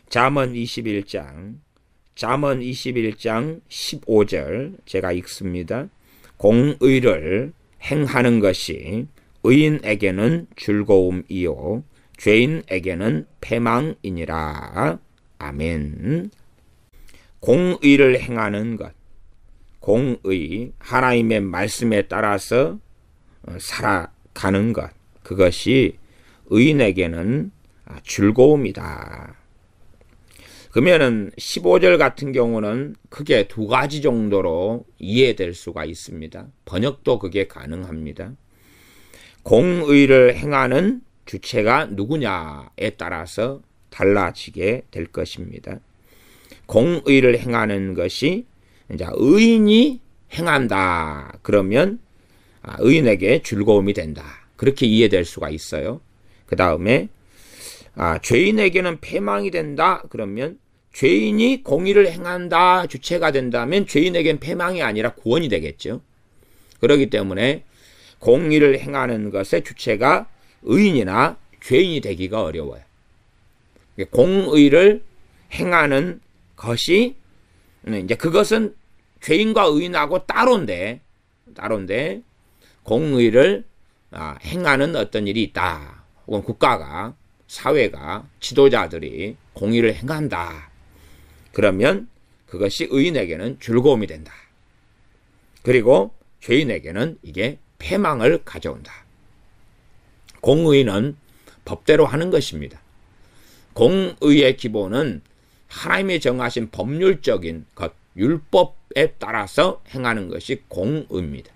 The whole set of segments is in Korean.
잠언 21장 15절 제가 읽습니다. 공의를 행하는 것이 의인에게는 즐거움이요 죄인에게는 패망이니라. 아멘. 공의를 행하는 것, 공의, 하나님의 말씀에 따라서 살아가는 것, 그것이 의인에게는 즐거움이다. 그러면은 15절 같은 경우는 크게 두 가지 정도로 이해될 수가 있습니다. 번역도 그게 가능합니다. 공의를 행하는 주체가 누구냐에 따라서 달라지게 될 것입니다. 공의를 행하는 것이 이제 의인이 행한다. 그러면 의인에게 즐거움이 된다. 그렇게 이해될 수가 있어요. 그 다음에 죄인에게는 패망이 된다. 그러면 죄인이 공의를 행한다. 주체가 된다면 죄인에게는 패망이 아니라 구원이 되겠죠. 그렇기 때문에 공의를 행하는 것의 주체가 의인이나 죄인이 되기가 어려워요. 공의를 행하는 것이 이제 그것은 죄인과 의인하고 따로인데 공의를 행하는 어떤 일이 있다. 혹은 국가가, 사회가, 지도자들이 공의를 행한다. 그러면 그것이 의인에게는 즐거움이 된다. 그리고 죄인에게는 이게 패망을 가져온다. 공의는 법대로 하는 것입니다. 공의의 기본은 하나님이 정하신 법률적인 것, 율법에 따라서 행하는 것이 공의입니다.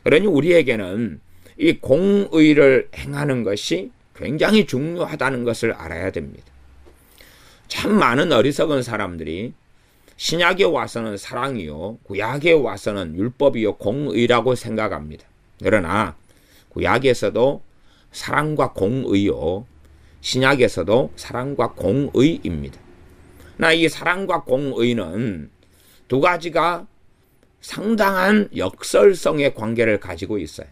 그러니 우리에게는 이 공의를 행하는 것이 굉장히 중요하다는 것을 알아야 됩니다. 참 많은 어리석은 사람들이 신약에 와서는 사랑이요, 구약에 와서는 율법이요, 공의라고 생각합니다. 그러나 구약에서도 사랑과 공의요, 신약에서도 사랑과 공의입니다. 나 이 사랑과 공의는 두 가지가 상당한 역설성의 관계를 가지고 있어요.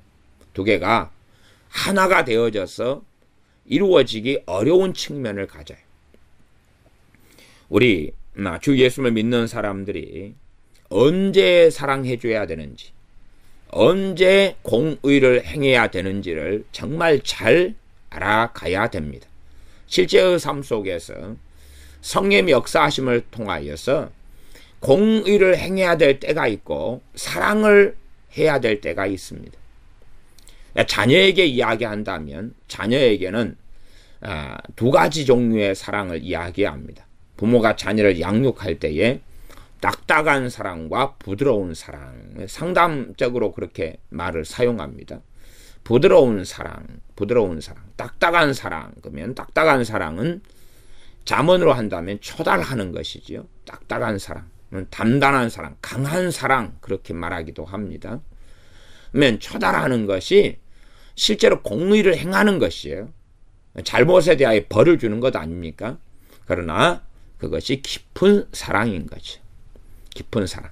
두 개가 하나가 되어져서 이루어지기 어려운 측면을 가져요. 우리 주 예수를 믿는 사람들이 언제 사랑해줘야 되는지, 언제 공의를 행해야 되는지를 정말 잘 알아가야 됩니다. 실제의 삶 속에서 성령의 역사하심을 통하여서 공의를 행해야 될 때가 있고 사랑을 해야 될 때가 있습니다. 자녀에게 이야기한다면 자녀에게는 두 가지 종류의 사랑을 이야기합니다. 부모가 자녀를 양육할 때에 딱딱한 사랑과 부드러운 사랑, 상담적으로 그렇게 말을 사용합니다. 부드러운 사랑, 딱딱한 사랑. 그러면 딱딱한 사랑은 잠언으로 한다면 초달하는 것이지요. 딱딱한 사랑, 단단한 사랑, 강한 사랑 그렇게 말하기도 합니다. 그러면 초달하는 것이 실제로 공의를 행하는 것이에요. 잘못에 대하여 벌을 주는 것 아닙니까? 그러나 그것이 깊은 사랑인 거죠. 깊은 사랑.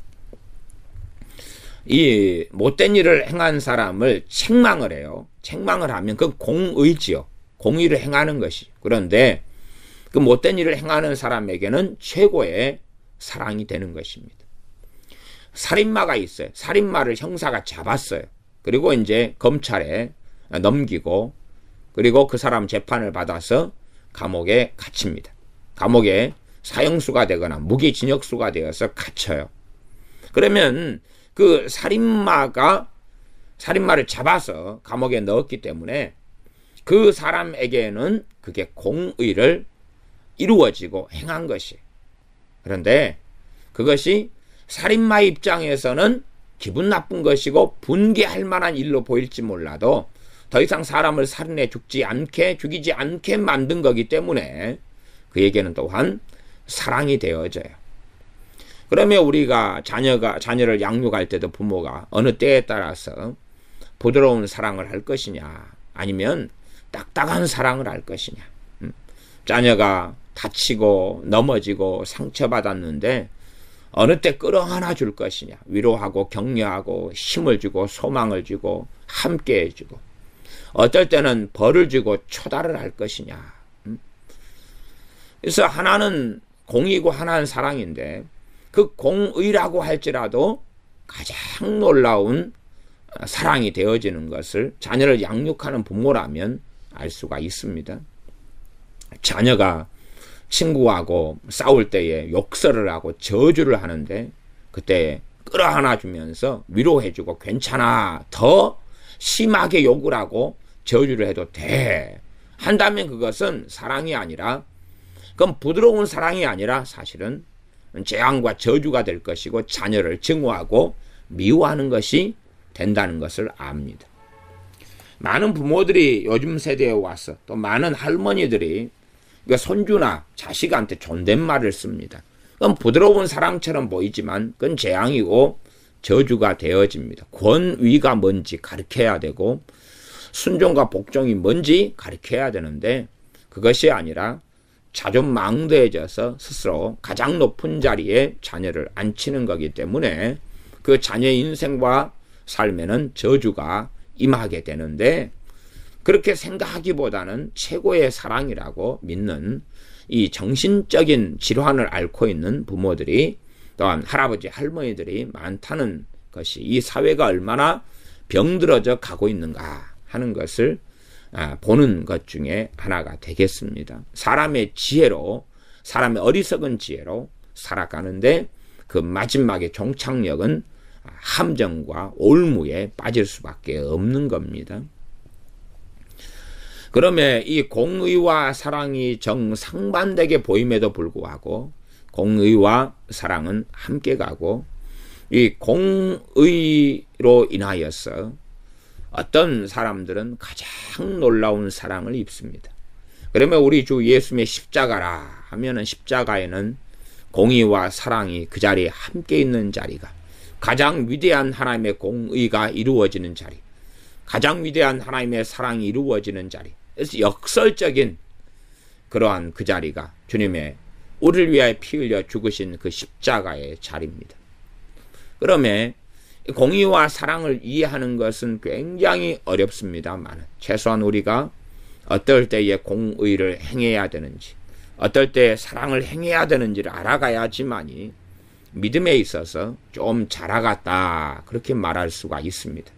이 못된 일을 행한 사람을 책망을 해요. 책망을 하면 그건 공의지요. 공의를 행하는 것이. 그런데 그 못된 일을 행하는 사람에게는 최고의 사랑이 되는 것입니다. 살인마가 있어요. 살인마를 형사가 잡았어요. 그리고 이제 검찰에 넘기고 그리고 그 사람 재판을 받아서 감옥에 갇힙니다. 감옥에 사형수가 되거나 무기징역수가 되어서 갇혀요. 그러면 그 살인마를 잡아서 감옥에 넣었기 때문에 그 사람에게는 그게 공의를 이루어지고 행한 것이에요. 그런데 그것이 살인마 입장에서는 기분 나쁜 것이고 분개할 만한 일로 보일지 몰라도 더 이상 사람을 살인해 죽이지 않게 만든 거기 때문에 그에게는 또한 사랑이 되어져요. 그러면 우리가 자녀를 양육할 때도 부모가 어느 때에 따라서 부드러운 사랑을 할 것이냐 아니면 딱딱한 사랑을 할 것이냐. 자녀가 다치고 넘어지고 상처받았는데 어느 때 끌어안아 줄 것이냐. 위로하고 격려하고 힘을 주고 소망을 주고 함께 해주고 어떨 때는 벌을 주고 초달을 할 것이냐. 그래서 하나는 공의고 하나는 사랑인데 그 공의라고 할지라도 가장 놀라운 사랑이 되어지는 것을 자녀를 양육하는 부모라면 알 수가 있습니다. 자녀가 친구하고 싸울 때에 욕설을 하고 저주를 하는데 그때 끌어안아 주면서 위로해주고 괜찮아, 더 심하게 욕을 하고 저주를 해도 돼 한다면 그것은 사랑이 아니라, 그건 부드러운 사랑이 아니라 사실은 재앙과 저주가 될 것이고 자녀를 증오하고 미워하는 것이 된다는 것을 압니다. 많은 부모들이 요즘 세대에 와서 또 많은 할머니들이 손주나 자식한테 존댓말을 씁니다. 그건 부드러운 사랑처럼 보이지만 그건 재앙이고 저주가 되어집니다. 권위가 뭔지 가르쳐야 되고 순종과 복종이 뭔지 가르쳐야 되는데 그것이 아니라 자존망대해져서 스스로 가장 높은 자리에 자녀를 앉히는 거기 때문에 그 자녀의 인생과 삶에는 저주가 임하게 되는데, 그렇게 생각하기보다는 최고의 사랑이라고 믿는 이 정신적인 질환을 앓고 있는 부모들이, 또한 할아버지 할머니들이 많다는 것이 이 사회가 얼마나 병들어져 가고 있는가 하는 것을 보는 것 중에 하나가 되겠습니다. 사람의 지혜로, 사람의 어리석은 지혜로 살아가는데 그 마지막의 종착역은 함정과 올무에 빠질 수밖에 없는 겁니다. 그러면 이 공의와 사랑이 정상반되게 보임에도 불구하고 공의와 사랑은 함께 가고, 이 공의로 인하여서 어떤 사람들은 가장 놀라운 사랑을 입습니다. 그러면 우리 주 예수님의 십자가라 하면은 십자가에는 공의와 사랑이 그 자리에 함께 있는 자리가, 가장 위대한 하나님의 공의가 이루어지는 자리, 가장 위대한 하나님의 사랑이 이루어지는 자리, 그래서 역설적인 그러한 그 자리가 주님의 우리를 위하여 피 흘려 죽으신 그 십자가의 자리입니다. 그러면 공의와 사랑을 이해하는 것은 굉장히 어렵습니다만 최소한 우리가 어떨 때에 공의를 행해야 되는지, 어떨 때 사랑을 행해야 되는지를 알아가야지만이 믿음에 있어서 좀 자라갔다 그렇게 말할 수가 있습니다.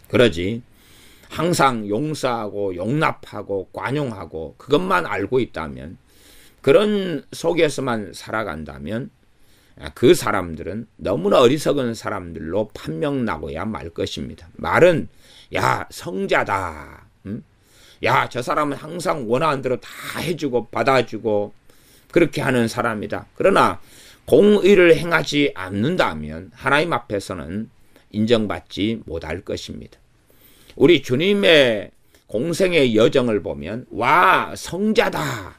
그러지 항상 용서하고 용납하고 관용하고 그것만 알고 있다면, 그런 속에서만 살아간다면 그 사람들은 너무나 어리석은 사람들로 판명나고야 말 것입니다. 말은 야 성자다, 야 저 사람은 항상 원하는 대로 다 해주고 받아주고 그렇게 하는 사람이다. 그러나 공의를 행하지 않는다면 하나님 앞에서는 인정받지 못할 것입니다. 우리 주님의 공생의 여정을 보면 와 성자다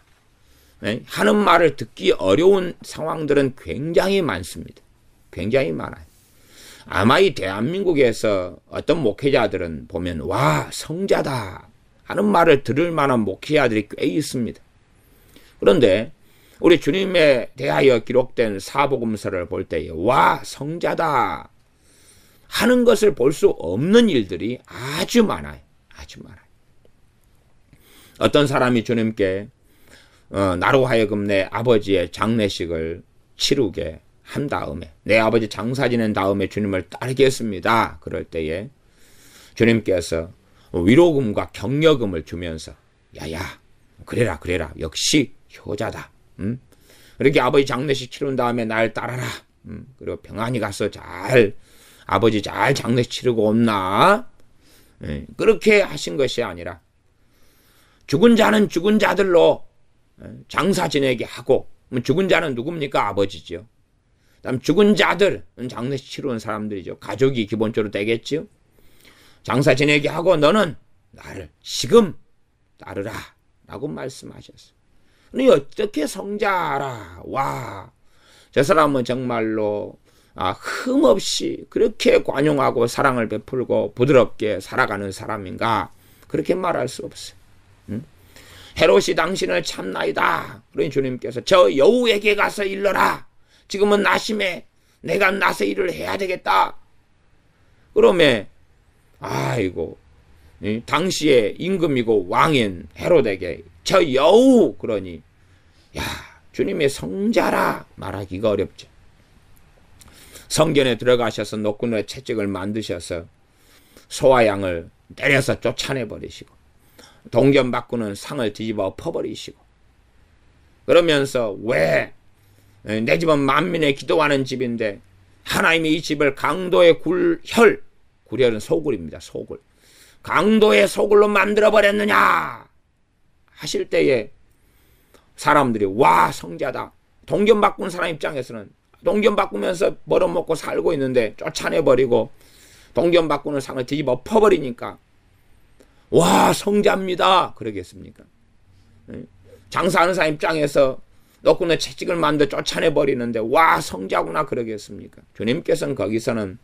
하는 말을 듣기 어려운 상황들은 굉장히 많습니다. 굉장히 많아요. 아마 이 대한민국에서 어떤 목회자들은 보면 와 성자다 하는 말을 들을 만한 목회자들이 꽤 있습니다. 그런데 우리 주님에 대하여 기록된 사복음서를 볼 때에 와 성자다 하는 것을 볼 수 없는 일들이 아주 많아요. 아주 많아요. 어떤 사람이 주님께 나로 하여금 내 아버지의 장례식을 치르게 한 다음에, 내 아버지 장사 지낸 다음에 주님을 따르겠습니다. 그럴 때에 주님께서 위로금과 격려금을 주면서 야야 그래라 역시 효자다. 이렇게 아버지 장례식 치른 다음에 날 따라라. 그리고 평안히 가서 아버지 잘 장례식 치르고 온나. 그렇게 하신 것이 아니라 죽은 자는 죽은 자들로 장사 지내게 하고, 죽은 자는 누굽니까? 아버지죠. 그다음 죽은 자들은 장례식 치르는 사람들이죠. 가족이 기본적으로 되겠죠. 장사 지내게 하고 너는 나를 지금 따르라 라고 말씀하셨어요. 근데 어떻게 성자라, 와, 저 사람은 정말로 흠없이 그렇게 관용하고 사랑을 베풀고 부드럽게 살아가는 사람인가, 그렇게 말할 수 없어요. 헤롯이 당신을 참나이다. 그러니 주님께서 저 여우에게 가서 일러라. 지금은 나심에 내가 나서 일을 해야 되겠다. 그러면 아이고 당시의 임금이고 왕인 헤롯에게 저 여우, 그러니 주님의 성자라 말하기가 어렵죠. 성전에 들어가셔서 노끈의 채찍을 만드셔서 소와 양을 때려서 쫓아내버리시고 동전 바꾸는 상을 뒤집어 엎어버리시고 그러면서 왜 내 집은 만민의 기도하는 집인데 하나님이 이 집을 강도의 굴혈은 소굴입니다. 소굴. 강도의 소굴로 만들어버렸느냐 하실 때에 사람들이 와 성자다. 동전 바꾼 사람 입장에서는 동전 바꾸면서 벌어먹고 살고 있는데 쫓아내버리고 동전 바꾸는 상을 뒤집어 엎어버리니까 와 성자입니다. 그러겠습니까? 장사하는 사람 입장에서 노끈의 채찍을 만들어 쫓아내버리는데 와 성자구나 그러겠습니까? 주님께서는 거기서는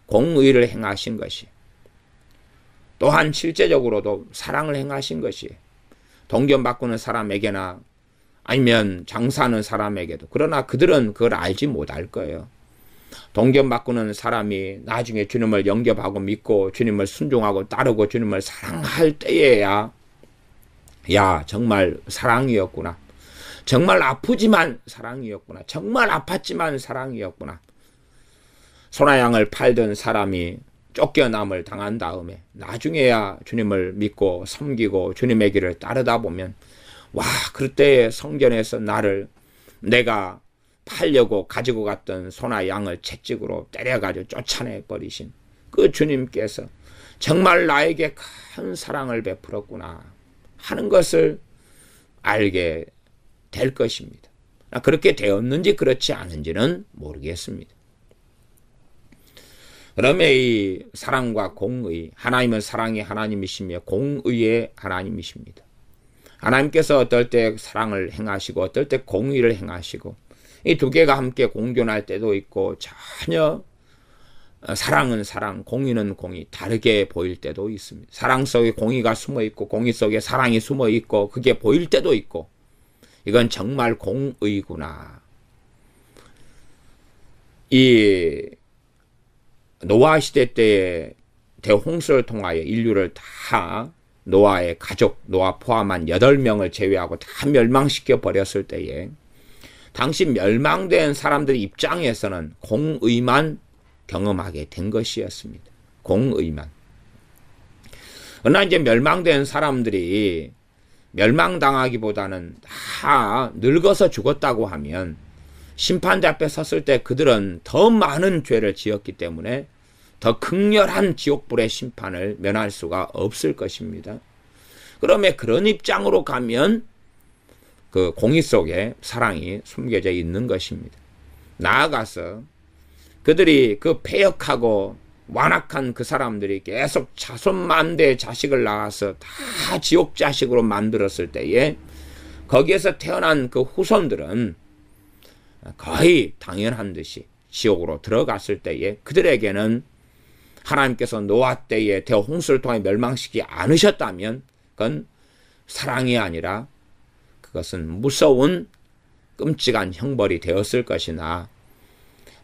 공의를 행하신 것이 또한 실제적으로도 사랑을 행하신 것이 동전 바꾸는 사람에게나 아니면 장사하는 사람에게도 그러나 그들은 그걸 알지 못할 거예요. 동전 바꾸는 사람이 나중에 주님을 영접하고 믿고 주님을 순종하고 따르고 주님을 사랑할 때에야 야 정말 사랑이었구나. 정말 아프지만 사랑이었구나. 정말 아팠지만 사랑이었구나. 소나 양을 팔던 사람이 쫓겨남을 당한 다음에 나중에야 주님을 믿고 섬기고 주님의 길을 따르다 보면 와 그때 성전에서 나를 내가 팔려고 가지고 갔던 소나 양을 채찍으로 때려가지고 쫓아내버리신 그 주님께서 정말 나에게 큰 사랑을 베풀었구나 하는 것을 알게 될 것입니다. 그렇게 되었는지 그렇지 않은지는 모르겠습니다. 그러면 이 사랑과 공의, 하나님은 사랑의 하나님이시며 공의의 하나님이십니다. 하나님께서 어떨 때 사랑을 행하시고 어떨 때 공의를 행하시고 이 두 개가 함께 공존할 때도 있고 전혀 사랑은 사랑, 공의는 공의 다르게 보일 때도 있습니다. 사랑 속에 공의가 숨어 있고 공의 속에 사랑이 숨어 있고 그게 보일 때도 있고 이건 정말 공의구나. 이 노아 시대 때의 대홍수를 통하여 인류를 다 노아의 가족, 노아 포함한 8명을 제외하고 다 멸망시켜 버렸을 때에 당시 멸망된 사람들 입장에서는 공의만 경험하게 된 것이었습니다. 공의만. 그러나 이제 멸망된 사람들이 멸망당하기보다는 다 늙어서 죽었다고 하면 심판대 앞에 섰을 때 그들은 더 많은 죄를 지었기 때문에 더 극렬한 지옥불의 심판을 면할 수가 없을 것입니다. 그러면 그런 입장으로 가면 그 공의 속에 사랑이 숨겨져 있는 것입니다. 나아가서 그들이 그 패역하고 완악한 그 사람들이 계속 자손만대 자식을 낳아서 다 지옥 자식으로 만들었을 때에 거기에서 태어난 그 후손들은 거의 당연한 듯이 지옥으로 들어갔을 때에 그들에게는 하나님께서 노아 때에 대홍수를 통해 멸망시키지 않으셨다면 그건 사랑이 아니라 그것은 무서운 끔찍한 형벌이 되었을 것이나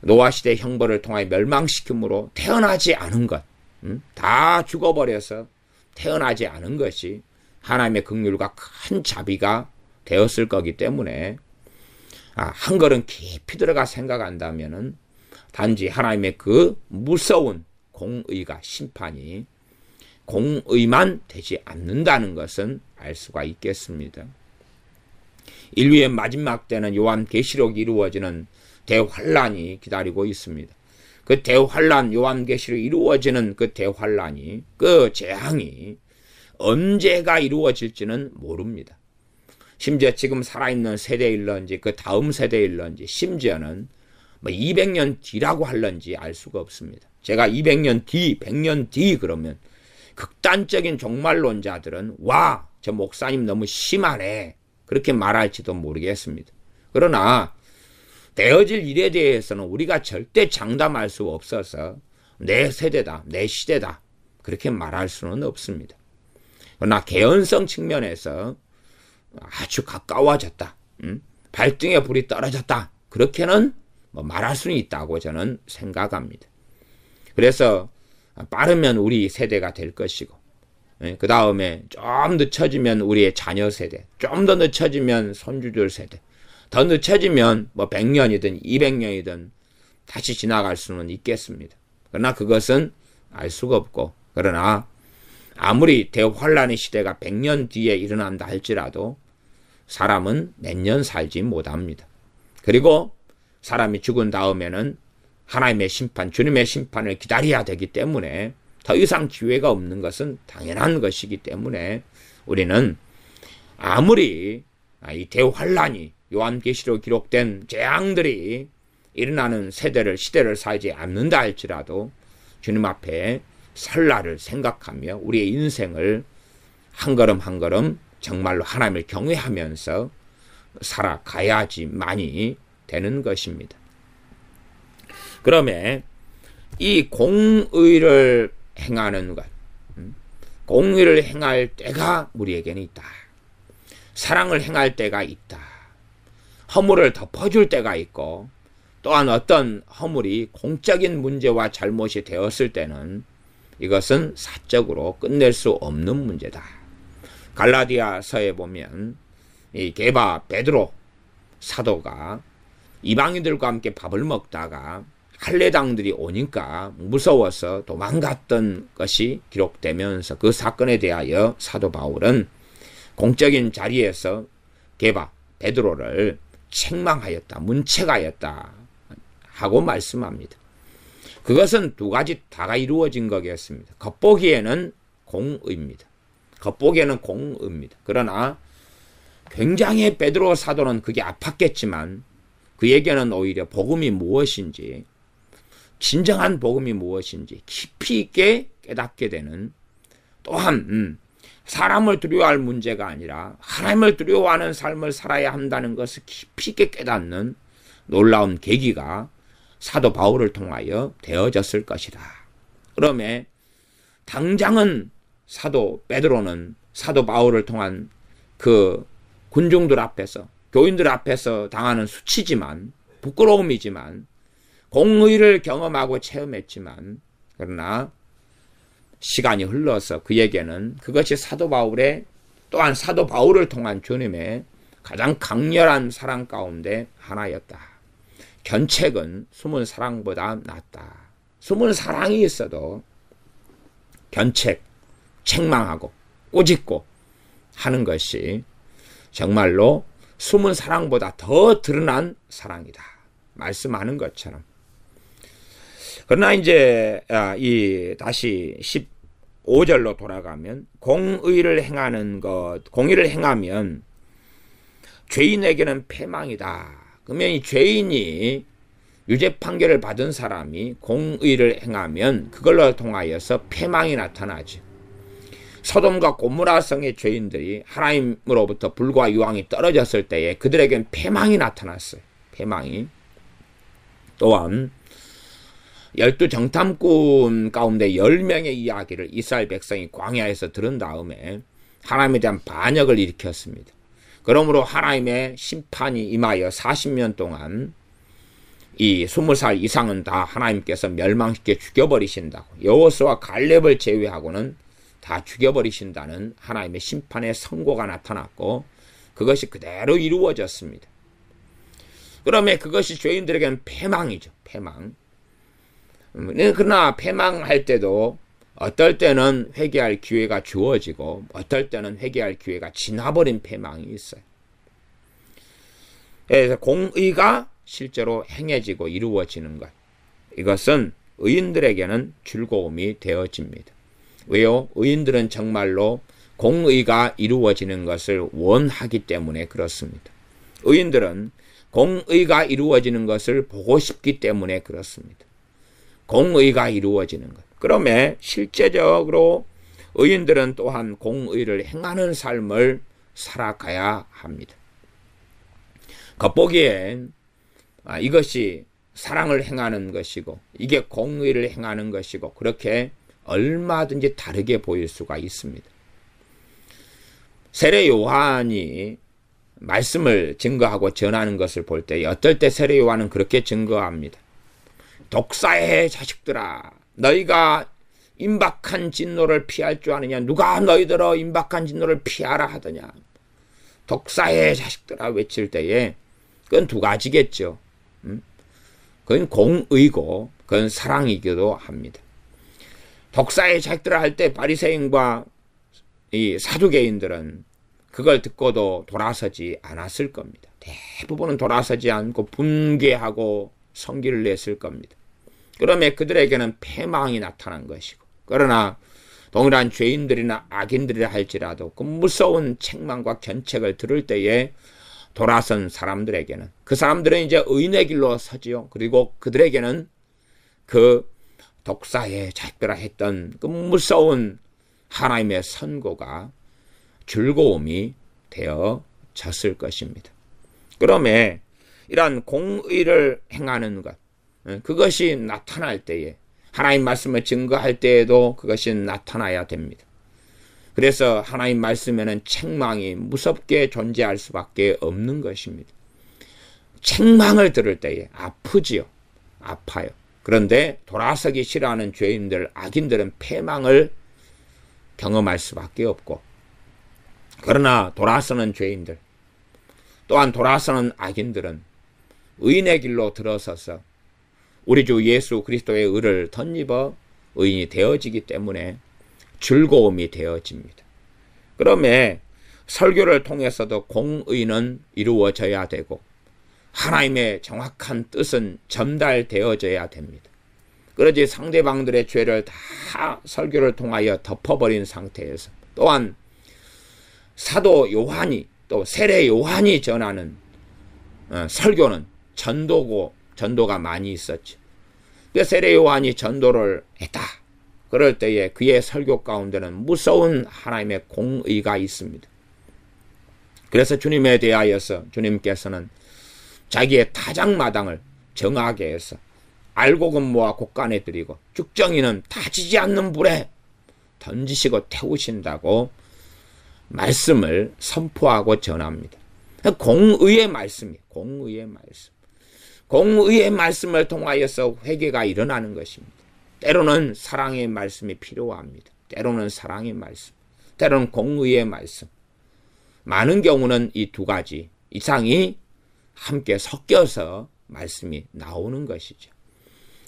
노아 시대 형벌을 통해 멸망시킴으로 태어나지 않은 것, 다 죽어버려서 태어나지 않은 것이 하나님의 긍휼과 큰 자비가 되었을 거기 때문에 한 걸음 깊이 들어가 생각한다면은 단지 하나님의 그 무서운 공의가 심판이 공의만 되지 않는다는 것은 알 수가 있겠습니다. 인류의 마지막 때는 요한계시록이 이루어지는 대환란이 기다리고 있습니다. 그 대환란, 요한계시록이 이루어지는 그 대환란이, 그 재앙이 언제가 이루어질지는 모릅니다. 심지어 지금 살아있는 세대일런지 그 다음 세대일런지 심지어는 200년 뒤라고 할런지 알 수가 없습니다. 제가 200년 뒤, 100년 뒤 그러면 극단적인 종말론자들은 와, 저 목사님 너무 심하네 그렇게 말할지도 모르겠습니다. 그러나 되어질 일에 대해서는 우리가 절대 장담할 수 없어서 내 세대다, 내 시대다 그렇게 말할 수는 없습니다. 그러나 개연성 측면에서 아주 가까워졌다, 발등에 불이 떨어졌다 그렇게는 말할 수는 있다고 저는 생각합니다. 그래서 빠르면 우리 세대가 될 것이고 그 다음에 좀 늦춰지면 우리의 자녀 세대, 좀 더 늦춰지면 손주들 세대, 더 늦춰지면 뭐 100년이든 200년이든 다시 지나갈 수는 있겠습니다. 그러나 그것은 알 수가 없고, 그러나 아무리 대환란의 시대가 100년 뒤에 일어난다 할지라도 사람은 몇 년 살지 못합니다. 그리고 사람이 죽은 다음에는 하나님의 심판, 주님의 심판을 기다려야 되기 때문에 더 이상 기회가 없는 것은 당연한 것이기 때문에 우리는 아무리 이 대환란이 요한계시록 기록된 재앙들이 일어나는 시대를 살지 않는다 할지라도 주님 앞에 설 날을 생각하며 우리의 인생을 한 걸음 한 걸음 정말로 하나님을 경외하면서 살아가야지만이 되는 것입니다. 그러면 이 공의를 행하는 것, 공의를 행할 때가 우리에게는 있다. 사랑을 행할 때가 있다. 허물을 덮어줄 때가 있고, 또한 어떤 허물이 공적인 문제와 잘못이 되었을 때는 이것은 사적으로 끝낼 수 없는 문제다. 갈라디아서에 보면 이 게바 베드로 사도가 이방인들과 함께 밥을 먹다가 할례당들이 오니까 무서워서 도망갔던 것이 기록되면서 그 사건에 대하여 사도 바울은 공적인 자리에서 게바 베드로를 책망하였다, 문책하였다 하고 말씀합니다. 그것은 두 가지 다가 이루어진 거겠습니다. 겉보기에는 공의입니다. 겉보기에는 공의입니다. 그러나 굉장히 베드로 사도는 그게 아팠겠지만 그에게는 오히려 복음이 무엇인지, 진정한 복음이 무엇인지 깊이 있게 깨닫게 되는, 또한 사람을 두려워할 문제가 아니라 하나님을 두려워하는 삶을 살아야 한다는 것을 깊이 있게 깨닫는 놀라운 계기가 사도 바울을 통하여 되어졌을 것이다. 그러면 당장은 사도 베드로는 사도 바울을 통한 그 군중들 앞에서, 교인들 앞에서 당하는 수치지만, 부끄러움이지만, 공의를 경험하고 체험했지만, 그러나 시간이 흘러서 그에게는 그것이 사도 바울의, 또한 사도 바울을 통한 주님의 가장 강렬한 사랑 가운데 하나였다. 견책은 숨은 사랑보다 낫다. 숨은 사랑이 있어도 견책, 책망하고 꼬집고 하는 것이 정말로 숨은 사랑보다 더 드러난 사랑이다. 말씀하는 것처럼. 그러나 이제 다시 15절로 돌아가면 공의를 행하는 것, 공의를 행하면 죄인에게는 패망이다. 그러면 이 죄인이 유죄 판결을 받은 사람이 공의를 행하면 그걸로 통하여서 패망이 나타나죠. 소돔과 고모라 성의 죄인들이 하나님으로부터 불과 유황이 떨어졌을 때에 그들에겐 패망이 나타났어요. 패망이. 또한 12정탐꾼 가운데 10명의 이야기를 이스라엘 백성이 광야에서 들은 다음에 하나님에 대한 반역을 일으켰습니다. 그러므로 하나님의 심판이 임하여 40년 동안 이 20살 이상은 다 하나님께서 멸망시켜 죽여버리신다고, 여호수아 갈렙을 제외하고는 다 죽여버리신다는 하나님의 심판의 선고가 나타났고 그것이 그대로 이루어졌습니다. 그러면 그것이 죄인들에게는 패망이죠. 패망. 그러나 패망할 때도 어떨 때는 회개할 기회가 주어지고 어떨 때는 회개할 기회가 지나버린 패망이 있어요. 그래서 공의가 실제로 행해지고 이루어지는 것, 이것은 의인들에게는 즐거움이 되어집니다. 왜요? 의인들은 정말로 공의가 이루어지는 것을 원하기 때문에 그렇습니다. 의인들은 공의가 이루어지는 것을 보고 싶기 때문에 그렇습니다. 공의가 이루어지는 것. 그러면 실제적으로 의인들은 또한 공의를 행하는 삶을 살아가야 합니다. 겉보기엔 이것이 사랑을 행하는 것이고 이게 공의를 행하는 것이고 그렇게 얼마든지 다르게 보일 수가 있습니다. 세례 요한이 말씀을 증거하고 전하는 것을 볼 때 어떨 때 세례 요한은 그렇게 증거합니다. 독사의 자식들아, 너희가 임박한 진노를 피할 줄 아느냐? 누가 너희들어 임박한 진노를 피하라 하더냐? 독사의 자식들아 외칠 때에 그건 두 가지겠죠. 그건 공의고 그건 사랑이기도 합니다. 독사의 작들을 할 때 바리새인과 이 사두개인들은 그걸 듣고도 돌아서지 않았을 겁니다. 대부분은 돌아서지 않고 분개하고 성기를 냈을 겁니다. 그러면 그들에게는 패망이 나타난 것이고, 그러나 동일한 죄인들이나 악인들이라 할지라도 그 무서운 책망과 견책을 들을 때에 돌아선 사람들에게는, 그 사람들은 이제 의인의 길로 서지요. 그리고 그들에게는 그 독사에 잡혀라 했던 그 무서운 하나님의 선고가 즐거움이 되어졌을 것입니다. 그러면 이러한 공의를 행하는 것, 그것이 나타날 때에, 하나님 말씀을 증거할 때에도 그것이 나타나야 됩니다. 그래서 하나님 말씀에는 책망이 무섭게 존재할 수밖에 없는 것입니다. 책망을 들을 때에 아프지요. 아파요. 그런데 돌아서기 싫어하는 죄인들, 악인들은 패망을 경험할 수밖에 없고, 그러나 돌아서는 죄인들, 또한 돌아서는 악인들은 의인의 길로 들어서서 우리 주 예수 그리스도의 의를 덧입어 의인이 되어지기 때문에 즐거움이 되어집니다. 그러면 설교를 통해서도 공의는 이루어져야 되고 하나님의 정확한 뜻은 전달되어져야 됩니다. 그러지 상대방들의 죄를 다 설교를 통하여 덮어버린 상태에서, 또한 사도 요한이 또 세례 요한이 전하는 설교는 전도가 많이 있었죠. 그 세례 요한이 전도를 했다. 그럴 때에 그의 설교 가운데는 무서운 하나님의 공의가 있습니다. 그래서 주님에 대하여서 주님께서는 자기의 타작마당을 정하게 해서 알곡은 모아 곡간에 들이고 죽정이는 타지지 않는 불에 던지시고 태우신다고 말씀을 선포하고 전합니다. 공의의 말씀이에요. 공의의 말씀. 공의의 말씀을 통하여서 회개가 일어나는 것입니다. 때로는 사랑의 말씀이 필요합니다. 때로는 사랑의 말씀, 때로는 공의의 말씀. 많은 경우는 이 두 가지 이상이 함께 섞여서 말씀이 나오는 것이죠.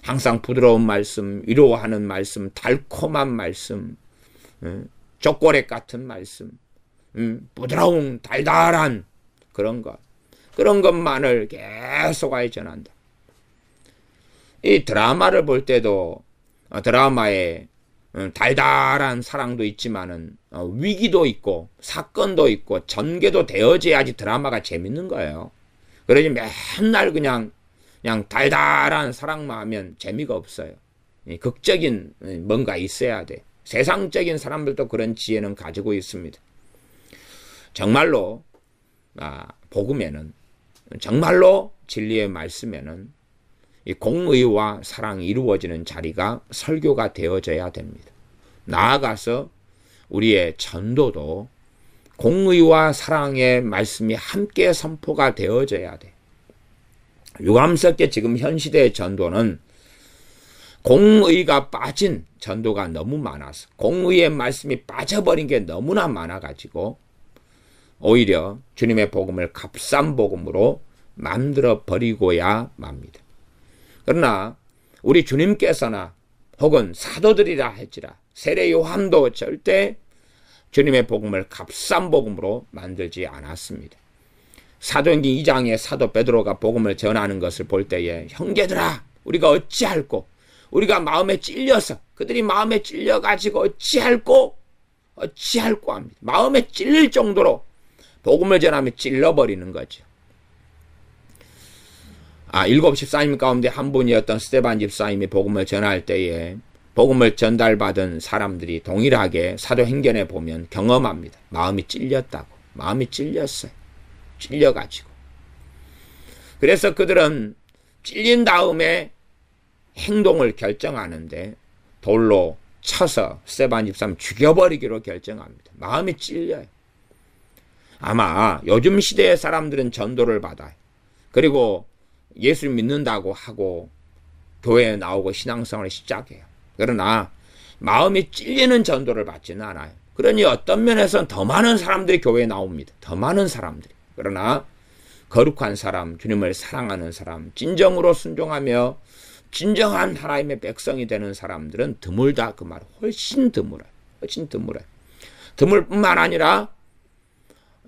항상 부드러운 말씀, 위로하는 말씀, 달콤한 말씀, 초콜릿 같은 말씀, 부드러운 달달한 그런 것만을 계속하여 전한다. 이 드라마를 볼 때도 드라마에 달달한 사랑도 있지만은 위기도 있고 사건도 있고 전개도 되어져야지 드라마가 재밌는 거예요. 그러지 맨날 그냥 달달한 사랑만 하면 재미가 없어요. 극적인 뭔가 있어야 돼. 세상적인 사람들도 그런 지혜는 가지고 있습니다. 정말로 복음에는, 정말로 진리의 말씀에는 이 공의와 사랑이 이루어지는 자리가 설교가 되어져야 됩니다. 나아가서 우리의 전도도 공의와 사랑의 말씀이 함께 선포가 되어져야 돼. 유감스럽게 지금 현 시대의 전도는 공의가 빠진 전도가 너무 많아서, 공의의 말씀이 빠져버린 게 너무나 많아가지고 오히려 주님의 복음을 값싼 복음으로 만들어 버리고야 맙니다. 그러나 우리 주님께서나 혹은 사도들이라 할지라 세례 요한도 절대 주님의 복음을 값싼 복음으로 만들지 않았습니다. 사도행전 2장에 사도 베드로가 복음을 전하는 것을 볼 때에 형제들아 우리가 어찌할꼬, 우리가 마음에 찔려서, 그들이 마음에 찔려가지고 어찌할꼬 합니다. 마음에 찔릴 정도로 복음을 전하면 찔러버리는 거죠. 7 집사님 가운데 한 분이었던 스데반 집사님이 복음을 전할 때에 복음을 전달받은 사람들이 동일하게 사도행전에 보면 경험합니다. 마음이 찔렸다고. 마음이 찔렸어요. 찔려가지고. 그래서 그들은 찔린 다음에 행동을 결정하는데 돌로 쳐서 스데반 집사님 죽여버리기로 결정합니다. 마음이 찔려요. 아마 요즘 시대의 사람들은 전도를 받아요. 그리고 예수 믿는다고 하고 교회에 나오고 신앙생활을 시작해요. 그러나 마음이 찔리는 전도를 받지는 않아요. 그러니 어떤 면에서는 더 많은 사람들이 교회에 나옵니다. 더 많은 사람들이. 그러나 거룩한 사람, 주님을 사랑하는 사람, 진정으로 순종하며 진정한 하나님의 백성이 되는 사람들은 드물다 그 말. 훨씬 드물어요. 훨씬 드물어요. 드물 뿐만 아니라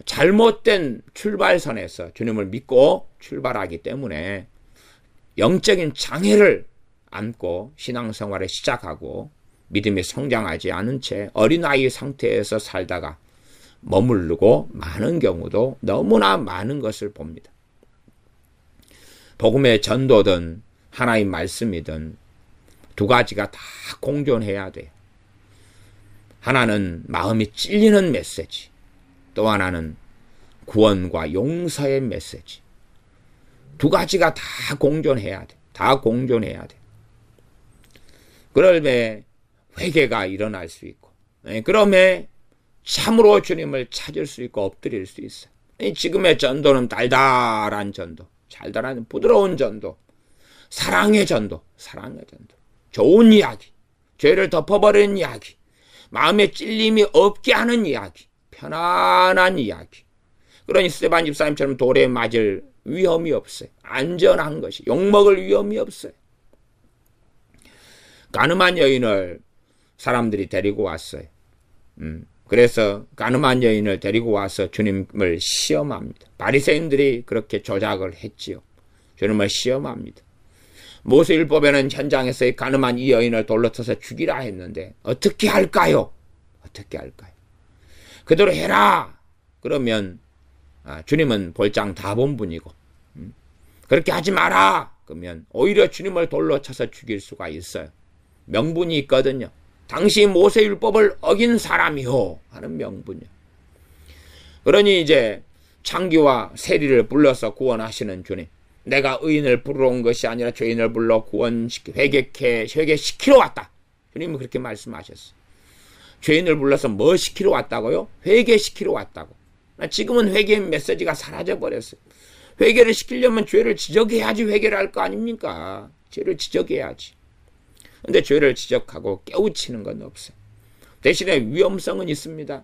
잘못된 출발선에서 주님을 믿고 출발하기 때문에 영적인 장애를 안고 신앙생활을 시작하고 믿음이 성장하지 않은 채 어린아이 상태에서 살다가 머무르고 많은 경우도 너무나 많은 것을 봅니다. 복음의 전도든 하나님 말씀이든 두 가지가 다 공존해야 돼요. 하나는 마음이 찔리는 메시지, 또 하나는 구원과 용서의 메시지. 두 가지가 다 공존해야 돼. 다 공존해야 돼. 그러면 회개가 일어날 수 있고, 그러면 참으로 주님을 찾을 수 있고 엎드릴 수 있어요. 지금의 전도는 달달한 전도, 달달한 부드러운 전도, 사랑의 전도, 사랑의 전도, 좋은 이야기, 죄를 덮어버리는 이야기, 마음에 찔림이 없게 하는 이야기, 편안한 이야기. 그러니 스데반 집사님처럼 돌에 맞을 위험이 없어요. 안전한 것이, 욕먹을 위험이 없어요. 가늠한 여인을 사람들이 데리고 왔어요. 그래서 가늠한 여인을 데리고 와서 주님을 시험합니다. 바리새인들이 그렇게 조작을 했지요. 주님을 시험합니다. 모세율법에는 현장에서 가늠한 이 여인을 돌로 쳐서 죽이라 했는데 어떻게 할까요? 어떻게 할까요? 그대로 해라. 그러면 주님은 볼장 다 본 분이고 그렇게 하지 마라. 그러면 오히려 주님을 돌로 쳐서 죽일 수가 있어요. 명분이 있거든요. 당시 모세율법을 어긴 사람이요 하는 명분이요. 그러니 이제 창기와 세리를 불러서 구원하시는 주님. 내가 의인을 부르러 온 것이 아니라 죄인을 불러 회개시키러 왔다. 주님은 그렇게 말씀하셨어요. 죄인을 불러서 뭐 시키러 왔다고요? 회개시키러 왔다고. 지금은 회개의 메시지가 사라져버렸어요. 회개를 시키려면 죄를 지적해야지 회개를 할 거 아닙니까? 죄를 지적해야지. 근데 죄를 지적하고 깨우치는 건 없어요. 대신에 위험성은 있습니다.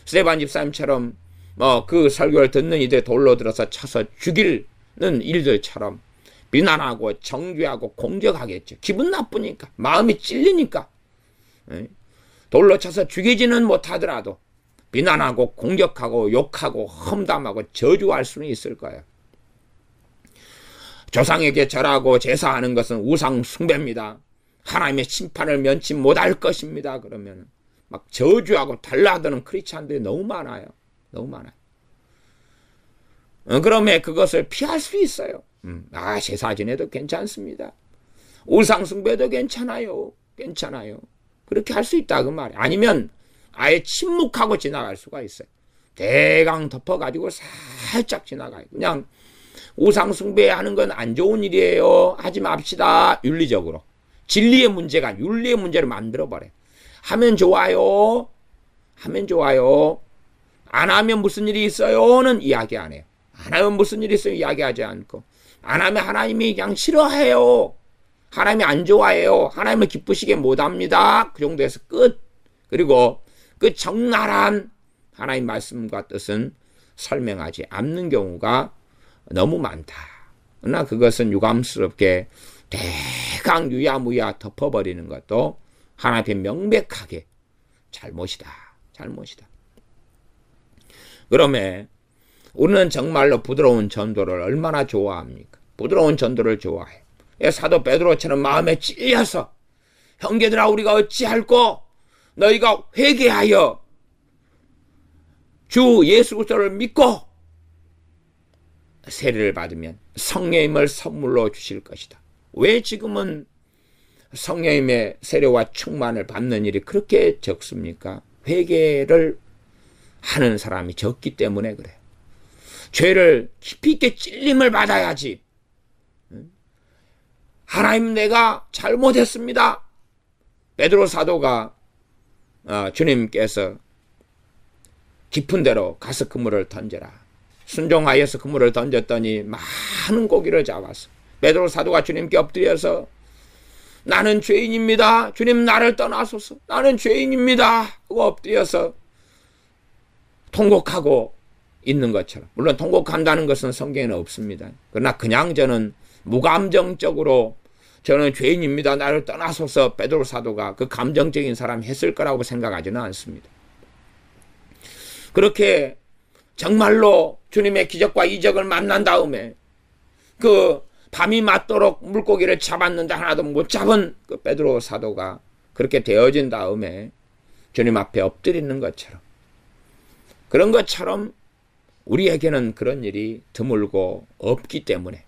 스데반 집사님처럼 그 설교를 듣는 이들 돌로 들어서 쳐서 죽이는 일들처럼 비난하고 정죄하고 공격하겠죠. 기분 나쁘니까, 마음이 찔리니까. 돌로 쳐서 죽이지는 못하더라도 비난하고 공격하고 욕하고 험담하고 저주할 수는 있을 거예요. 조상에게 절하고 제사하는 것은 우상 숭배입니다. 하나님의 심판을 면치 못할 것입니다. 그러면 막 저주하고 달라드는 크리스찬들이 너무 많아요. 너무 많아요. 그러면 그것을 피할 수 있어요. 제사 지내도 괜찮습니다. 우상 숭배도 괜찮아요. 괜찮아요. 그렇게 할 수 있다 그 말이에요. 아니면 아예 침묵하고 지나갈 수가 있어요. 대강 덮어가지고 살짝 지나가요. 그냥 우상 숭배하는 건 안 좋은 일이에요. 하지 맙시다. 윤리적으로. 진리의 문제가 윤리의 문제를 만들어버려요. 하면 좋아요. 하면 좋아요. 안 하면 무슨 일이 있어요는 이야기 안 해요. 안 하면 무슨 일이 있어요 이야기하지 않고, 안 하면 하나님이 그냥 싫어해요. 하나님이 안 좋아해요. 하나님을 기쁘시게 못합니다. 그 정도에서 끝. 그리고 그 적나라한 하나님 말씀과 뜻은 설명하지 않는 경우가 너무 많다. 그러나 그것은 유감스럽게 대강 유야무야 덮어버리는 것도 하나님 앞에 명백하게 잘못이다. 잘못이다. 그러면 우리는 정말로 부드러운 전도를 얼마나 좋아합니까? 부드러운 전도를 좋아해요. 사도 베드로처럼 마음에 찔려서 형제들아 우리가 어찌할꼬? 너희가 회개하여 주 예수 그리스도를 믿고 세례를 받으면 성령님을 선물로 주실 것이다. 왜 지금은 성령님의 세례와 충만을 받는 일이 그렇게 적습니까? 회개를 하는 사람이 적기 때문에 그래요. 죄를 깊이 있게 찔림을 받아야지. 하나님 내가 잘못했습니다. 베드로 사도가 주님께서 깊은 데로 가서 그물을 던져라. 순종하여서 그물을 던졌더니 많은 고기를 잡았어. 베드로 사도가 주님께 엎드려서 나는 죄인입니다. 주님 나를 떠나소서. 나는 죄인입니다. 하고 엎드려서 통곡하고 있는 것처럼, 물론 통곡한다는 것은 성경에는 없습니다. 그러나 그냥 저는 무감정적으로 저는 죄인입니다, 나를 떠나소서, 베드로 사도가 그 감정적인 사람이 했을 거라고 생각하지는 않습니다. 그렇게 정말로 주님의 기적과 이적을 만난 다음에 그 밤이 맞도록 물고기를 잡았는데 하나도 못 잡은 그 베드로 사도가 그렇게 되어진 다음에 주님 앞에 엎드리는 것처럼, 그런 것처럼 우리에게는 그런 일이 드물고 없기 때문에,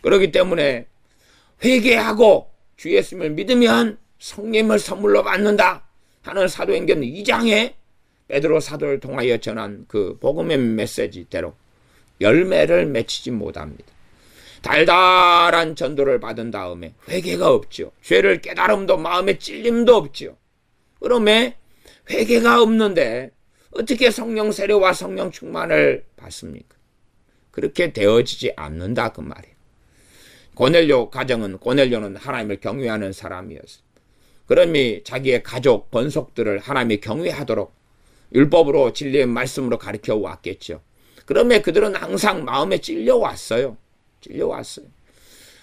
그렇기 때문에 회개하고 주 예수님을 믿으면 성령을 선물로 받는다 하는 사도행전 2장에 베드로 사도를 통하여 전한 그 복음의 메시지대로 열매를 맺히지 못합니다. 달달한 전도를 받은 다음에 회개가 없죠. 죄를 깨달음도 마음에 찔림도 없죠. 그러면 회개가 없는데 어떻게 성령 세례와 성령 충만을 받습니까? 그렇게 되어지지 않는다 그 말이에요. 고넬료 가정은, 고넬료는 하나님을 경외하는 사람이었어요. 그러니 자기의 가족, 번속들을 하나님이 경외하도록 율법으로 진리의 말씀으로 가르쳐 왔겠죠. 그러면 그들은 항상 마음에 찔려왔어요. 찔려왔어요.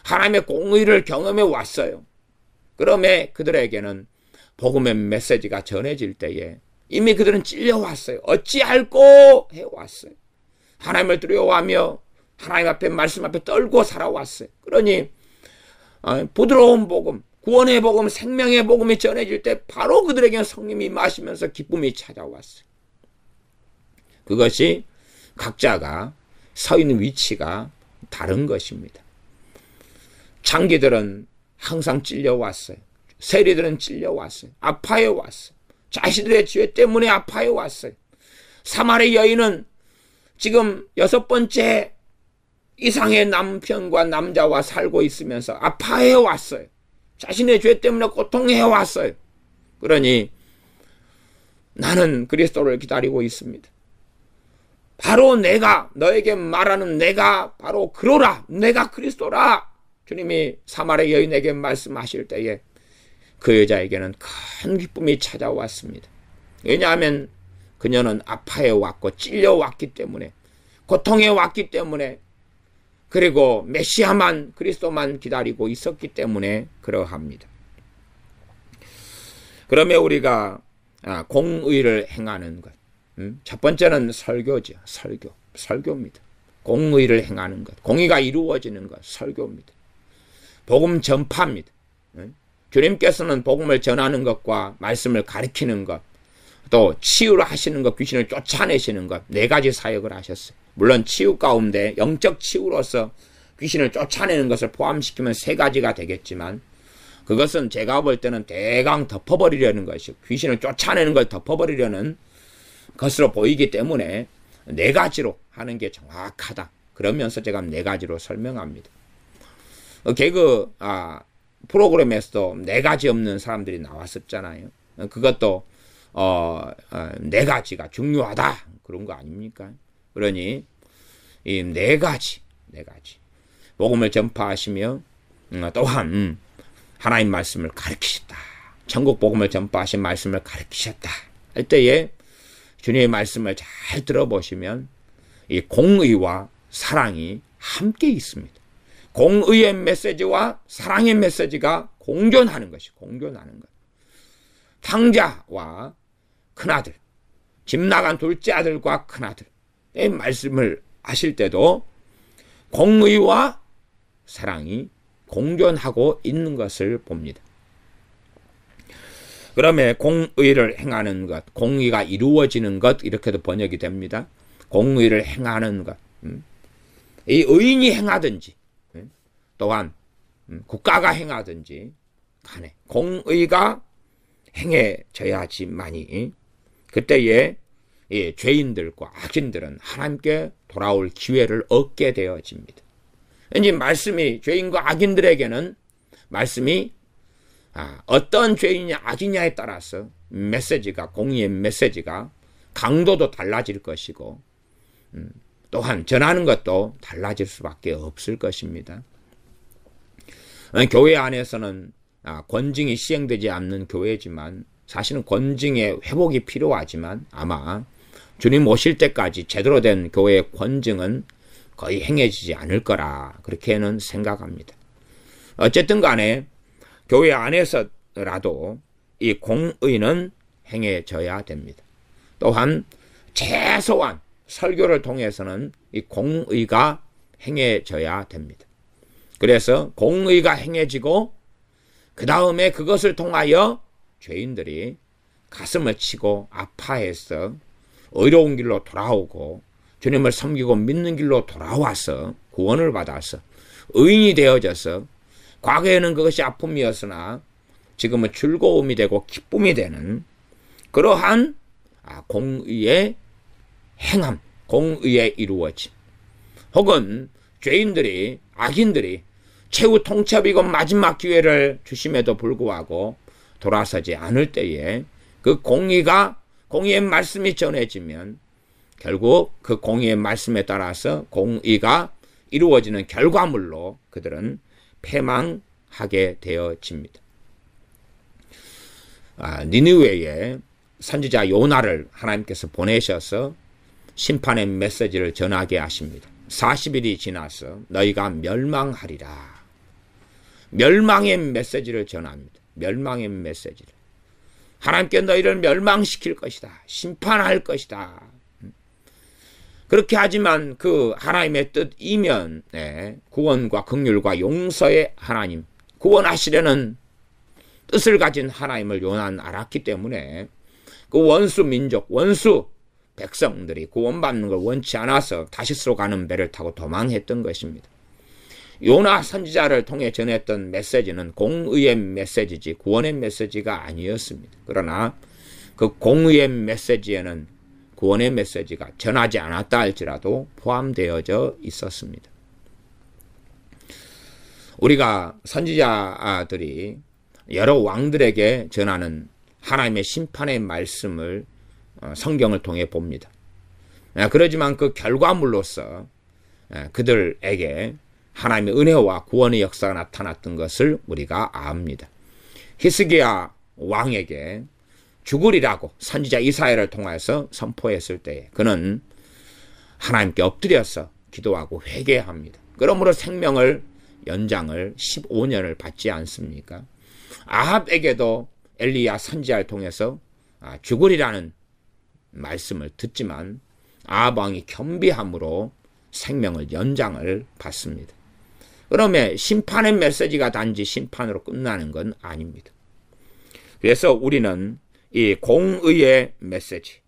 하나님의 공의를 경험해 왔어요. 그러면 그들에게는 복음의 메시지가 전해질 때에 이미 그들은 찔려왔어요. 어찌할꼬 해왔어요. 하나님을 두려워하며 하나님 앞에, 말씀 앞에 떨고 살아왔어요. 그러니 부드러운 복음, 구원의 복음, 생명의 복음이 전해질 때 바로 그들에게는 성령이 임하시면서 기쁨이 찾아왔어요. 그것이 각자가 서 있는 위치가 다른 것입니다. 창기들은 항상 찔려왔어요. 세리들은 찔려왔어요. 아파해 왔어요. 자신들의 죄 때문에 아파해 왔어요. 사마리 여인은 지금 6번째 이상의 남편과 남자와 살고 있으면서 아파해 왔어요. 자신의 죄 때문에 고통해 왔어요. 그러니 나는 그리스도를 기다리고 있습니다. 바로 내가, 너에게 말하는 내가 바로 그로라, 내가 그리스도라. 주님이 사마리 여인에게 말씀하실 때에 그 여자에게는 큰 기쁨이 찾아왔습니다. 왜냐하면 그녀는 아파해 왔고 찔려 왔기 때문에, 고통해 왔기 때문에, 그리고 메시아만, 그리스도만 기다리고 있었기 때문에 그러합니다. 그러면 우리가 공의를 행하는 것, 첫 번째는 설교죠. 설교입니다. 공의를 행하는 것, 공의가 이루어지는 것, 설교입니다. 복음 전파입니다. 주님께서는 복음을 전하는 것과 말씀을 가르치는 것, 또 치유를 하시는 것, 귀신을 쫓아내시는 것, 4가지 사역을 하셨어요. 물론 치유 가운데 영적 치유로서 귀신을 쫓아내는 것을 포함시키면 3가지가 되겠지만, 그것은 제가 볼 때는 대강 덮어버리려는 것이고, 귀신을 쫓아내는 걸 덮어버리려는 것으로 보이기 때문에 4가지로 하는 게 정확하다. 그러면서 제가 4가지로 설명합니다. 개그 프로그램에서도 4가지 없는 사람들이 나왔었잖아요. 그것도 4가지가 중요하다 그런 거 아닙니까? 그러니 이 4가지 복음을 전파하시며 또한 하나님 말씀을 가르치셨다. 천국 복음을 전파하신 말씀을 가르치셨다 할 때에 주님의 말씀을 잘 들어보시면 이 공의와 사랑이 함께 있습니다. 공의의 메시지와 사랑의 메시지가 공존하는 것이, 공존하는 것. 탕자와 큰아들, 집 나간 둘째 아들과 큰아들의 말씀을 하실 때도 공의와 사랑이 공존하고 있는 것을 봅니다. 그러면 공의를 행하는 것, 공의가 이루어지는 것, 이렇게도 번역이 됩니다. 공의를 행하는 것. 이 의인이 행하든지 또한 국가가 행하든지 간에 공의가 행해져야지만이 그때에 이 죄인들과 악인들은 하나님께 돌아올 기회를 얻게 되어집니다. 왠지 말씀이 죄인과 악인들에게는 말씀이 어떤 죄인이냐 악이냐에 따라서 메시지가, 공의의 메시지가 강도도 달라질 것이고 또한 전하는 것도 달라질 수밖에 없을 것입니다. 교회 안에서는 권징이 시행되지 않는 교회지만 사실은 권징의 회복이 필요하지만 아마 주님 오실 때까지 제대로 된 교회의 권증은 거의 행해지지 않을 거라 그렇게는 생각합니다. 어쨌든 간에 교회 안에서라도 이 공의는 행해져야 됩니다. 또한 최소한 설교를 통해서는 이 공의가 행해져야 됩니다. 그래서 공의가 행해지고 그 다음에 그것을 통하여 죄인들이 가슴을 치고 아파해서 의로운 길로 돌아오고 주님을 섬기고 믿는 길로 돌아와서 구원을 받아서 의인이 되어져서 과거에는 그것이 아픔이었으나 지금은 즐거움이 되고 기쁨이 되는 그러한 공의의 행함, 공의의 이루어짐, 혹은 죄인들이, 악인들이 최후 통첩이고 마지막 기회를 주심에도 불구하고 돌아서지 않을 때에 그 공의의 말씀이 전해지면 결국 그 공의의 말씀에 따라서 공의가 이루어지는 결과물로 그들은 패망하게 되어집니다. 니느웨에 선지자 요나를 하나님께서 보내셔서 심판의 메시지를 전하게 하십니다. 40일이 지나서 너희가 멸망하리라. 멸망의 메시지를 전합니다. 멸망의 메시지를. 하나님께 너희를 멸망시킬 것이다. 심판할 것이다. 그렇게 하지만 그 하나님의 뜻이면 구원과 긍휼과 용서의 하나님, 구원하시려는 뜻을 가진 하나님을 요나는 알았기 때문에 그 원수 민족, 원수 백성들이 구원받는 걸 원치 않아서 다시스로 가는 배를 타고 도망했던 것입니다. 요나 선지자를 통해 전했던 메시지는 공의의 메시지지 구원의 메시지가 아니었습니다. 그러나 그 공의의 메시지에는 구원의 메시지가 전하지 않았다 할지라도 포함되어져 있었습니다. 우리가 선지자들이 여러 왕들에게 전하는 하나님의 심판의 말씀을 성경을 통해 봅니다. 그러지만 그 결과물로서 그들에게 하나님의 은혜와 구원의 역사가 나타났던 것을 우리가 압니다. 히스기야 왕에게 죽으리라고 선지자 이사야를 통해서 선포했을 때 그는 하나님께 엎드려서 기도하고 회개합니다. 그러므로 생명을 연장을 15년을 받지 않습니까? 아합에게도 엘리야 선지자를 통해서 죽으리라는 말씀을 듣지만 아합 왕이 겸비함으로 생명을 연장을 받습니다. 그러면 심판의 메시지가 단지 심판으로 끝나는 건 아닙니다. 그래서 우리는 이 공의의 메시지,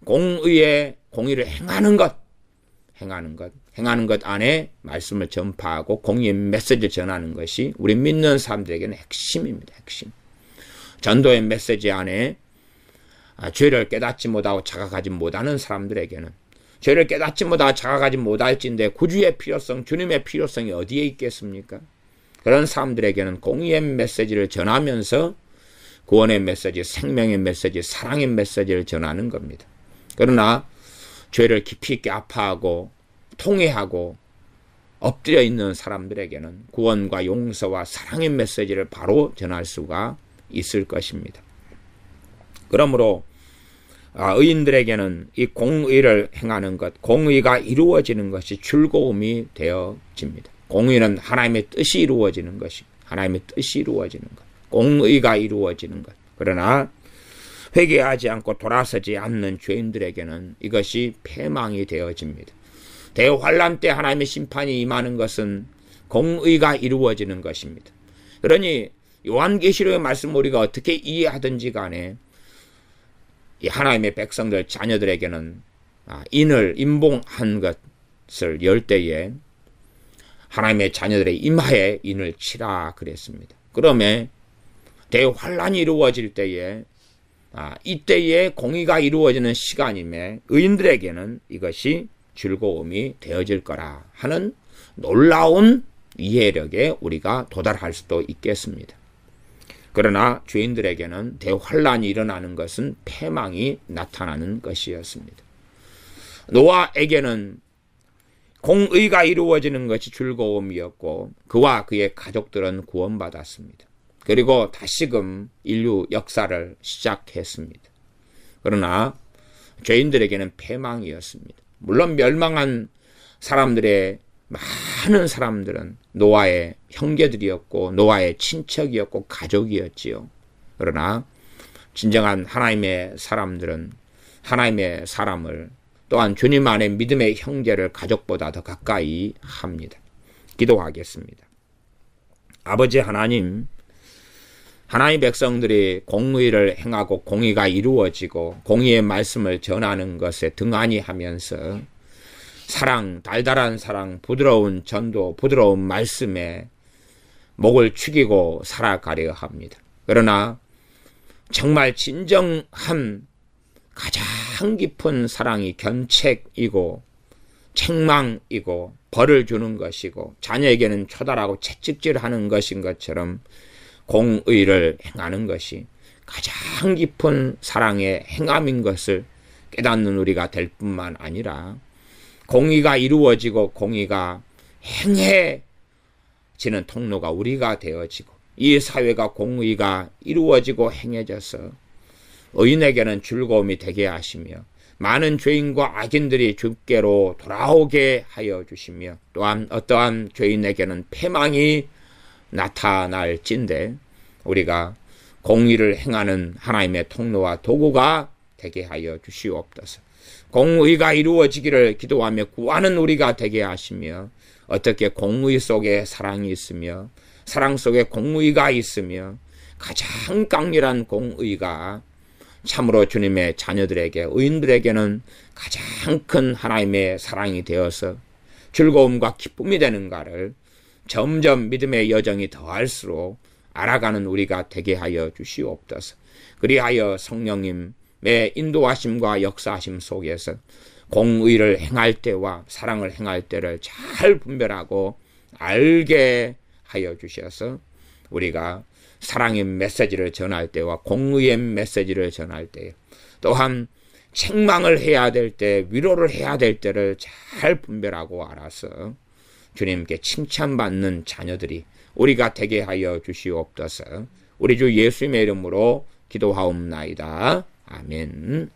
공의를 행하는 것 안에 말씀을 전파하고 공의의 메시지를 전하는 것이 우리 믿는 사람들에게는 핵심입니다. 핵심. 전도의 메시지 안에 죄를 깨닫지 못하고 자각하지 못하는 사람들에게는 죄를 깨닫지 못하고 자각하지 못할진데 구주의 필요성, 주님의 필요성이 어디에 있겠습니까? 그런 사람들에게는 공의의 메시지를 전하면서 구원의 메시지, 생명의 메시지, 사랑의 메시지를 전하는 겁니다. 그러나 죄를 깊이 있게 아파하고 통회하고 엎드려 있는 사람들에게는 구원과 용서와 사랑의 메시지를 바로 전할 수가 있을 것입니다. 그러므로 의인들에게는 이 공의를 행하는 것, 공의가 이루어지는 것이 즐거움이 되어집니다. 공의는 하나님의 뜻이 이루어지는 것이, 하나님의 뜻이 이루어지는 것, 공의가 이루어지는 것. 그러나 회개하지 않고 돌아서지 않는 죄인들에게는 이것이 패망이 되어집니다. 대환란 때 하나님의 심판이 임하는 것은 공의가 이루어지는 것입니다. 그러니 요한계시록의 말씀 우리가 어떻게 이해하든지 간에 이 하나님의 백성들 자녀들에게는 인봉한 것을 열 때에 하나님의 자녀들의 이마에 인을 치라 그랬습니다. 그러면 대환란이 이루어질 때에 이때에 공의가 이루어지는 시간임에 의인들에게는 이것이 즐거움이 되어질 거라 하는 놀라운 이해력에 우리가 도달할 수도 있겠습니다. 그러나 죄인들에게는 대환란이 일어나는 것은 패망이 나타나는 것이었습니다. 노아에게는 공의가 이루어지는 것이 즐거움이었고 그와 그의 가족들은 구원받았습니다. 그리고 다시금 인류 역사를 시작했습니다. 그러나 죄인들에게는 패망이었습니다. 물론 멸망한 사람들의 많은 사람들은 노아의 형제들이었고 노아의 친척이었고 가족이었지요. 그러나 진정한 하나님의 사람들은 하나님의 사람을 또한 주님 안에 믿음의 형제를 가족보다 더 가까이 합니다. 기도하겠습니다. 아버지 하나님, 하나님의 백성들이 공의를 행하고 공의가 이루어지고 공의의 말씀을 전하는 것에 등한히 하면서 사랑, 달달한 사랑, 부드러운 전도, 부드러운 말씀에 목을 축이고 살아가려 합니다. 그러나 정말 진정한 가장 깊은 사랑이 견책이고 책망이고 벌을 주는 것이고 자녀에게는 초달하고 채찍질하는 것인 것처럼 공의를 행하는 것이 가장 깊은 사랑의 행함인 것을 깨닫는 우리가 될 뿐만 아니라 공의가 이루어지고 공의가 행해지는 통로가 우리가 되어지고 이 사회가 공의가 이루어지고 행해져서 의인에게는 즐거움이 되게 하시며 많은 죄인과 악인들이 주께로 돌아오게 하여 주시며 또한 어떠한 죄인에게는 패망이 나타날진대 우리가 공의를 행하는 하나님의 통로와 도구가 되게 하여 주시옵소서. 공의가 이루어지기를 기도하며 구하는 우리가 되게 하시며 어떻게 공의 속에 사랑이 있으며 사랑 속에 공의가 있으며 가장 강렬한 공의가 참으로 주님의 자녀들에게 의인들에게는 가장 큰 하나님의 사랑이 되어서 즐거움과 기쁨이 되는가를 점점 믿음의 여정이 더할수록 알아가는 우리가 되게 하여 주시옵소서. 그리하여 성령님의 인도하심과 역사하심 속에서 공의를 행할 때와 사랑을 행할 때를 잘 분별하고 알게 하여 주셔서 우리가 사랑의 메시지를 전할 때와 공의의 메시지를 전할 때 또한 책망을 해야 될 때 위로를 해야 될 때를 잘 분별하고 알아서 주님께 칭찬받는 자녀들이 우리가 되게 하여 주시옵소서. 우리 주 예수님의 이름으로 기도하옵나이다. 아멘.